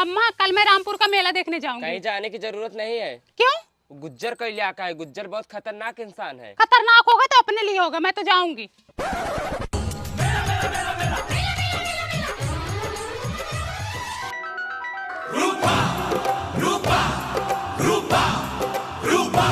अम्मा कल मैं रामपुर का मेला देखने जाऊंगी। कहीं जाने की जरूरत नहीं है। क्यों? गुज्जर का इलाका है, गुज्जर बहुत खतरनाक इंसान है। खतरनाक होगा तो अपने लिए होगा, मैं तो जाऊंगी। रूपा, रूपा, रूपा, रूपा।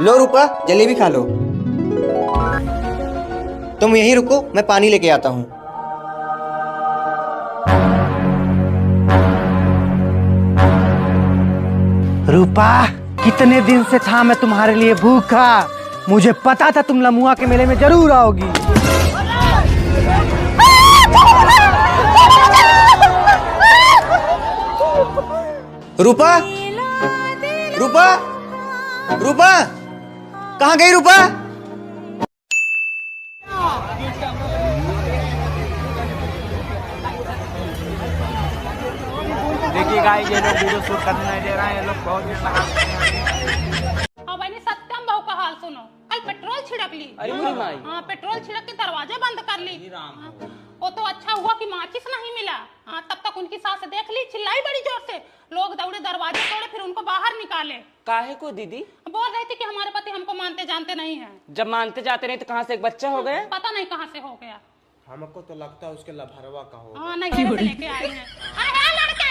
लो रूपा, जलेबी खा लो। तुम यहीं रुको, मैं पानी लेके आता हूँ। रूपा, कितने दिन से था मैं तुम्हारे लिए भूखा। मुझे पता था तुम लमुआ के मेले में जरूर आओगी। रूपा, रूपा, रूपा, कहाँ गई रूपा? देखिए गाइस, ये लोग वीडियो शूट करने नहीं दे रहे हैं। ये लोग बहुत देर लगा। अब मैंने सत्यम बहू का हाल सुनो। कल पेट्रोल छिड़क ली। अरे मेरी माई। हाँ, पेट्रोल छिड़क के दरवाजे बंद कर ली। वो तो अच्छा हुआ कि माचिस नहीं मिला। हाँ, तब तक उनकी सास देख ली, चिल्लाई बड़ी जोर से। लोग दौड़े, दरवाजे तोड़े, फिर उनको बाहर निकाले। काहे को दीदी? बोल रही थी कि हमारे पति हमको मानते जानते नहीं हैं। जब मानते जाते नहीं तो कहाँ से एक बच्चा हो गया? पता नहीं कहाँ से हो गया। हमको तो लगता है उसके लभरवा का होगा। हाँ, नहीं से लेके आए हैं। अरे लड़के,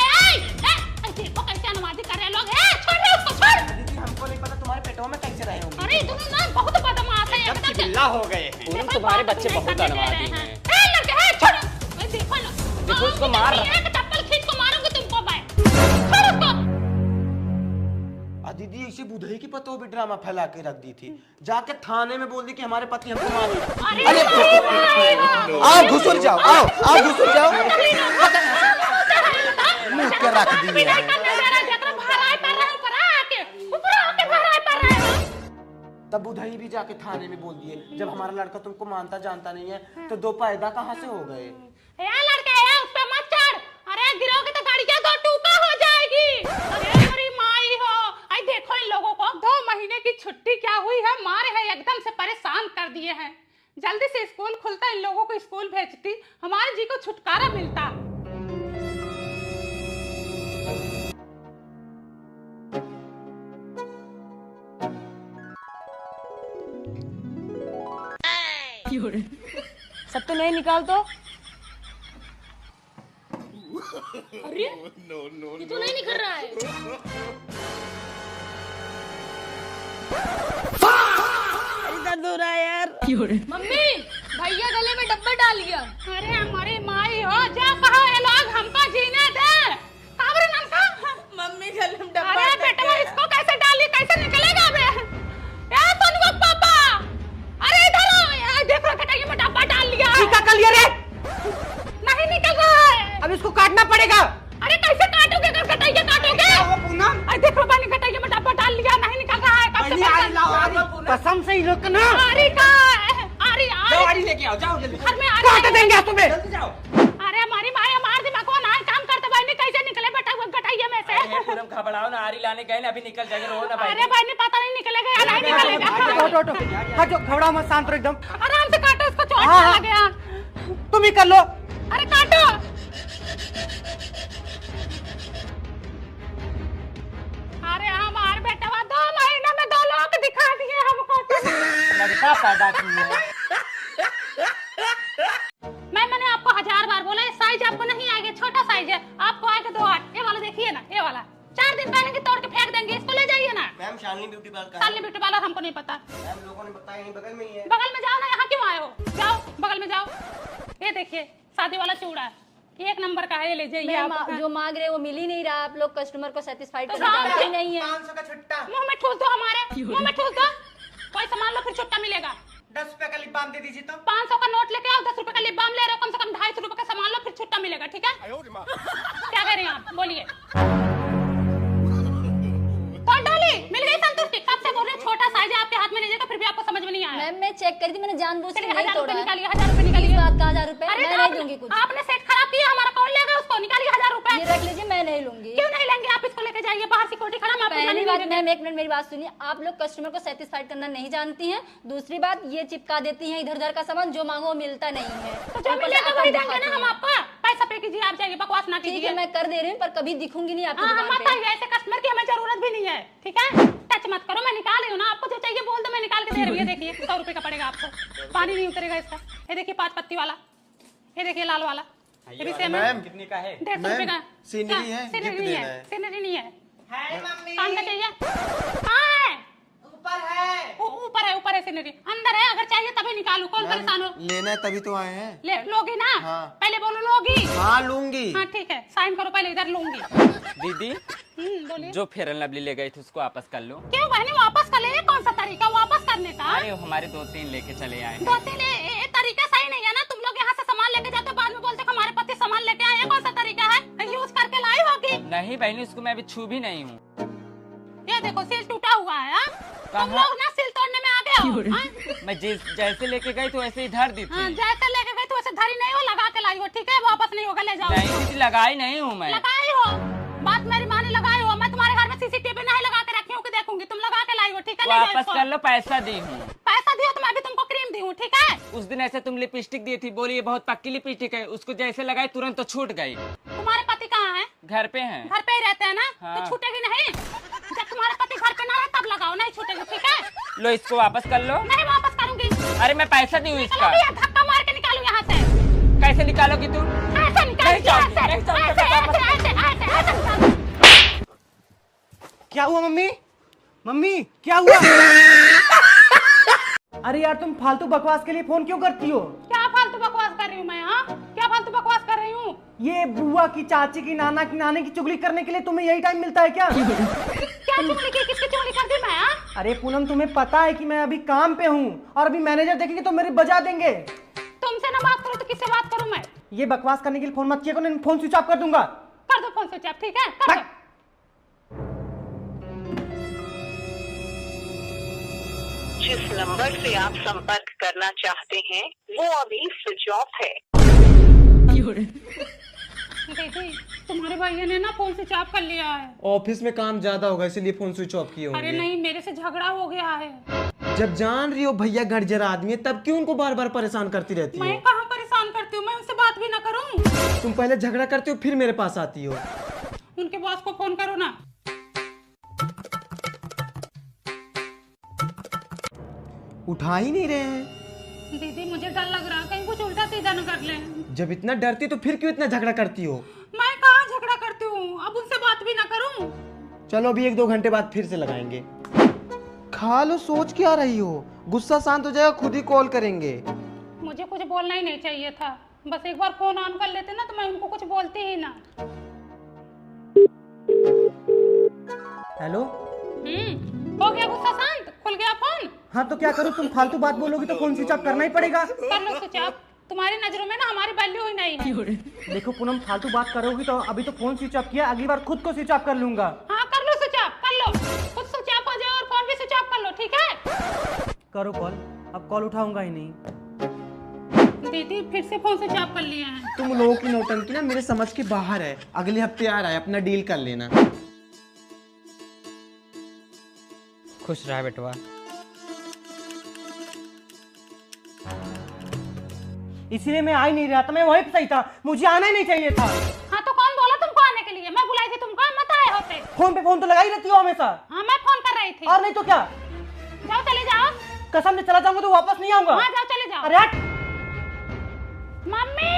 देखो कैसे अनुवादी कर रहे हैं लोग। छोड़ उसको, छोड़। दीदी, हमको नहीं पता तुम्हारे पेटों में कैसे रहे होंगे। अरे तुम ना बहुत बदमाश है एकदम से। चिल्ला हो गए हैं। उन तुम्हारे बच्चे बहुत अनुवादी हैं। लड़के, छोड़। देखो ना, देखो उसको मार रहा है। एक चप्पल खींच को मारूंगी तुमको मैं। छोड़ उसको। दीदी ऐसे बुधई की पतों भी ड्रामा फैला के रख दी थी। जाके थाने में बोल दी कि हमारे पति हमको मारे। अरे आओ घुसुर जाओ, आओ घुसुर जाओ। मुंह के रख दिया है। तब बुधई भी जाके थाने में बोल दिए, जब हमारा लड़का तुमको मानता जानता नहीं है तो दो पैदा कहाँ से हो गए। लड़के उस पे मत चढ़। अरे गिरोगे तो गाड़ी क्या दो टूका हो जाएगी। अरे मेरी माई हो। आई देखो इन लोगों को 2 महीने की छुट्टी क्या हुई है, मारे हैं एकदम से परेशान कर दिए हैं। जल्दी से स्कूल खुलता, इन लोगों को स्कूल भेजती, हमारे जी को छुटकारा मिलता। सब तो नहीं निकाल तो। अरे ये तो नहीं निकल रहा है। दर्द हो रहा है यार। मम्मी, भैया गले में डब्बा डाल गया। अरे हमारी माई हो, जा कहो ये लोग हमको जीने दे। काबर नाम का? मम्मी गले में डब्बा। अरे बेटा इसको कैसे डाली, कैसे निकलेगा बे? यार तनुक पापा, अरे इधर आओ यार। देखो कटाई में डब्बा डाल लिया। क्या कर लिया रे? नहीं निकल रहा है। अब इसको काटना पड़ेगा। अरे कैसे काटोगे, अगर कटाइए काटोगे? अरे देखो पानी कटाइए में डब्बा डाल लिया, नहीं निकल रहा है। कसम से ही लोग ना। अरे गाड़ी लेके आओ, जाओ जल्दी। घर में काट देंगे तुम्हें। अरे हमारी माँ हमारे दिमाग को ना काम करते भाई ने कैसे निकले बेटा वो कटाइए में से। पूरम घबराओ ना, आरी लाने गए ना, अभी निकल जाएंगे। रो ना भाई। अरे भाई ने पता नहीं निकलेगा या नहीं निकलेगा। हटो, घबराओ मत, शांत रहो एकदम। आराम से काटो, इसको चोट हाँ, ना लगे। तुम ही कर लो। अरे काटो। अरे हमारे बेटा 2 महीने में 2 लोग दिखा दिए हमको। लड़का पैदा किया। मैंने आपको 1000 बार बोला ये साइज आपको नहीं आएगा, छोटा साइज है। आपको आएगा 2 8। ये वाला देखिए ना, ये वाला 4 दिन पहनेंगे, तोड़ के फेंक देंगे। इसको ले जाइए ना। मैम शालिनी ब्यूटी पार्लर का है। शालिनी ब्यूटी पार्लर हमको नहीं पता। मैम लोगों ने बताया यहीं बगल में ही है। बगल में जाओ ना, यहाँ क्यों आए हो? जाओ बगल में जाओ। ये देखिए शादी वाला चूड़ा है, 1 नंबर का है, ये ले जाइए आप। जो मांग रहे हैं वो मिल ही नहीं रहा। आप लोग कस्टमर को सेटिस्फाइड तो करना चाहते ही नहीं है। 500 का छुट्टा। मुंह में ठूस दो, हमारे मुंह में ठूस दो। कोई सामान लो फिर छुट्टा मिलेगा। 10 रुपए का लिप बाम दे दीजिए तो। 500 का नोट लेके आओ, 10 रुपए का लिप बाम ले रहे हो, कम से कम 250 रुपए का सामान लो फिर छुट्टा मिलेगा, ठीक है? क्या कह रही हैं आप, बोलिए। तो डाली मिल गई संतुष्टि। कब से बोल रहे हैं छोटा साइज है, आपके हाथ में नहीं जाएगा, फिर भी आपको समझ में नहीं आया। मैम मैं चेक करी थी, मैंने जानबूझ के नहीं 1000 तोड़ा रुपए है। निकालिए, 1000 रुपए निकालिए। इस बात का 1000 रुपए अरे मैं नहीं दूंगी कुछ। आपने सेट खराब किया हमारा, कौन लेगा उसको? निकालिए 1000 रुपए। ये रख लीजिए, मैं नहीं लूंगी। क्यों नहीं लेंगे? आप इसको लेके लेके जाइए बाहर सिक्योरिटी खड़ा, मैं आपको पहली जाने बात नहीं मैम, एक मिनट मेरी बात सुनिए। आप लोग कस्टमर को सेटिस्फाइड करना नहीं जानती हैं। दूसरी बात, ये चिपका देती हैं इधर उधर का सामान, जो मांगो वो मिलता नहीं है। तो जो ऊपर से मिलेगा आप वही दिखाती देंगे ना हम हैं। आपको। पैसा पे कीजिए, आप जाइए, बकवास ना ठीक है, कीजिए। मैं कर दे रही हूँ, पर कभी दिखूंगी नहीं आपकी हाँ, दुकान मत पे। आइए, ऐसे कस्टमर की हमें जरूरत भी नहीं है, ठीक है? टच मत करो, मैं निकाल रही हूँ ना, आपको जो चाहिए बोल दो, मैं निकाल के दे रही हूँ। ये देखिए 100 रुपए का पड़ेगा आपको, पानी नहीं उतरेगा इसका। ये देखिए 5 पत्ती वाला, ये देखिए लाल वाला, ये भी सेम है। मैम कितने का है? 150 रुपए का। सीनरी क्या? है, सीनरी गिफ्ट नहीं देना है, है। सीनरी नहीं है। मम्मी कान का चाहिए? कहाँ है? ऊपर है। ऊपर है सीनरी, अंदर है। अगर चाहिए तभी निकालू, कौन परेशान हो? लेना है तभी तो आए हैं। ले लोगी ना? हाँ। पहले बोलो लोगी। हाँ लूंगी। हाँ ठीक है, साइन करो पहले, इधर लूंगी। दीदी बोलिए। जो फेयर एंड लवली ले गई थी उसको वापस कर लो। क्यों बहनी, वापस कर ले? ये कौन सा तरीका वापस करने का? अरे हमारे 2-3 लेके चले आए। 2-3 ये तरीका सही नहीं है ना। तुम लोग यहाँ से सामान लेके जाते हो, बाद में बोलते हो हमारे पति सामान लेके आए। ये कौन सा तरीका है? यूज करके लाई होगी। नहीं बहनी, उसको मैं अभी छू भी नहीं हूँ। ये देखो सील टूटा हुआ है। हाँ? तुम कहाँ? लोग ना सील तोड़ने में आ गए हो। हाँ? मैं जैसे लेके गई तो वैसे ही धर दी हाँ, थी। जैसे लेके गए तो वैसे धरी नहीं हो, लगा के लाई हो, ठीक है? वापस नहीं होगा, ले जाओ। नहीं दीदी, लगाई नहीं हूँ मैं। लगाई हो, बात मेरी माने, लगाई हो। मैं तुम्हारे घर में सीसीटीवी नहीं लगा के रखी हूँ कि देखूंगी, तुम लगा के लाई हो, ठीक है? ले जाओ वापस इसको। कर लो, पैसा दी हूँ। पैसा दियो तो मैं भी तुमको क्रीम दी हूँ, ठीक है? उस दिन ऐसे तुम लिपस्टिक दी थी, बोली ये बहुत पक्की लिपस्टिक है, उसको जैसे लगाई तुरंत तो छूट गई। तुम्हारे पति कहाँ है? घर पे हैं। घर पे ही रहते हैं ना? हाँ। तो छूटेगी नहीं। जब तुम्हारे पति घर पे ना रहे तब लगाओ, नहीं छूटेगी, ठीक है? लो इसको वापस कर लो। नहीं वापस करूंगी। अरे मैं पैसा दी हूँ निकलो इसका। भैया, धक्का मार के निकालू यहाँ से। कैसे निकालोगी तुम? ऐसे निकाल, नहीं जाऊंगी, ऐसे, नहीं जाऊंगी, ऐसे, मैं वापस- ऐसे, ऐसे, ऐसे निकाल। क्या हुआ मम्मी? मम्मी क्या हुआ? अरे यार, तुम फालतू बकवास के लिए फोन क्यों करती हो? क्या फालतू बकवास कर रही हूँ मैं? हाँ, क्या फालतू बकवास कर रही हूँ? ये बुआ की, चाची की, नाना की, नानी की चुगली करने के लिए तुम्हें यही टाइम मिलता है क्या? क्या चुगली की? किसकी चुगली कर दी मैं? हाँ? अरे पूनम, तुम्हें पता है कि मैं अभी काम पे हूँ और अभी मैनेजर देखेंगे तो मेरे बजा देंगे। तुमसे ना बात करूँ तो किससे बात करूँ मैं? ये बकवास करने के लिए फोन मत किया करो, नहीं फोन स्विच ऑफ कर दूंगा। कर दो फोन स्विच ऑफ, ठीक है? कर दो। जिस नंबर से आप संपर्क करना चाहते हैं वो अभी स्विच ऑफ है। दीदी, तुम्हारे भैया ने ना फोन स्विच ऑफ कर लिया है। ऑफिस में काम ज्यादा होगा इसलिए फोन स्विच ऑफ किए अरे होंगे। नहीं, मेरे से झगड़ा हो गया है। जब जान रही हो भैया घर जरा आदमी है, तब क्यों उनको बार बार परेशान करती रहती मैं हो? कहाँ परेशान करती हूँ? मैं उनसे बात भी ना करूँ? तुम पहले झगड़ा करती हो फिर मेरे पास आती हो। उनके बॉस को फोन करो ना। उठा ही नहीं रहे हैं। दीदी मुझे डर लग रहा है, कहीं कुछ उल्टा सीधा न कर ले। जब इतना डरती तो फिर क्यों इतना झगड़ा करती हो? मैं कहाँ झगड़ा करती हूँ? अब उनसे बात भी ना करूँ? चलो अभी 1-2 घंटे बाद फिर से लगाएंगे। खा लो, सोच क्या रही हो? गुस्सा शांत हो जाएगा, खुद ही कॉल करेंगे। मुझे कुछ बोलना ही नहीं चाहिए था, बस एक बार फोन ऑन कर लेते ना तो मैं उनको कुछ बोलती ही ना। हेलो। हो गया गुस्सा शांत? खुल गया फोन? हाँ तो क्या करूँ? तुम फालतू बात बोलोगी तो फोन स्विच ऑफ करना ही पड़ेगा। कर लो स्विच ऑफ। तुम्हारी नजरों में ना हमारी वैल्यू ही नहीं है। देखो पूनम, फालतू बात करोगी तो अभी तो फोन स्विच ऑफ किया, अगली बार खुद को स्विच ऑफ कर लूंगा। हाँ कर लो स्विच ऑफ, कर लो। खुद स्विच ऑफ हो जाए और फोन भी स्विच ऑफ कर लो, ठीक है? करो कॉल। अब कॉल उठाऊंगा ही नहीं। दीदी फिर से फोन स्विच ऑफ कर लिए हैं। तुम लोगों की नौटंकी ना मेरे समझ के बाहर है। अगले हफ्ते आ रहा है, अपना डील कर लेना। खुश रहा बेटवा। इसीलिए मैं आ ही नहीं रहा था, मैं वहीं पे सही था, मुझे आना ही नहीं चाहिए था। हाँ तो कौन बोला तुमको आने के लिए? मैं बुलाई थी तुमको, मत आए होते। फोन पे फोन तो लगा ही रहती हो हमेशा। हाँ मैं फोन कर रही थी। और नहीं तो क्या? जाओ चले जाओ। कसम से चला जाऊंगा तो वापस नहीं आऊंगा। हाँ जाओ चले जाओ। अरे हट। मम्मी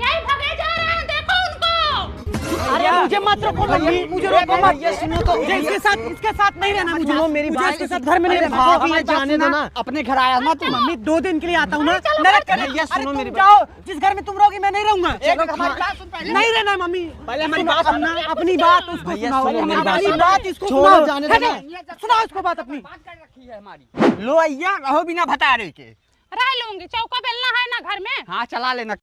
यही भगे जा रहे हैं, देखो उनको। अरे मुझे मत रोको मम्मी, मुझे रोको मत। ये सुनो तो, इसके साथ नहीं रहना मुझे। सुनो मेरी बात, इसके साथ घर में नहीं रहना। भाभी है, जाने दो ना। अपने घर आया ना तुम। मम्मी 2 दिन के लिए आता हूँ ना, नरक करने। भैया, अरे सुनो तुम मेरी जाओ, जिस घर में तुम रहोगी मैं नहीं रहूंगा। चलो, नहीं रहना मम्मी। पहले हमारी सुनो, बात अपना अपनी बात उसको भैया, सुनाओ। सुनो मेरी बात, अपनी सुनो। बात इसको छोड़ो, सुनाओ। जाने दो ना। सुनाओ इसको बात अपनी। लो अय्या, रहो बिना भतारे के। रह लूंगी, चौका बेलना है ना घर में। हाँ चला लेना,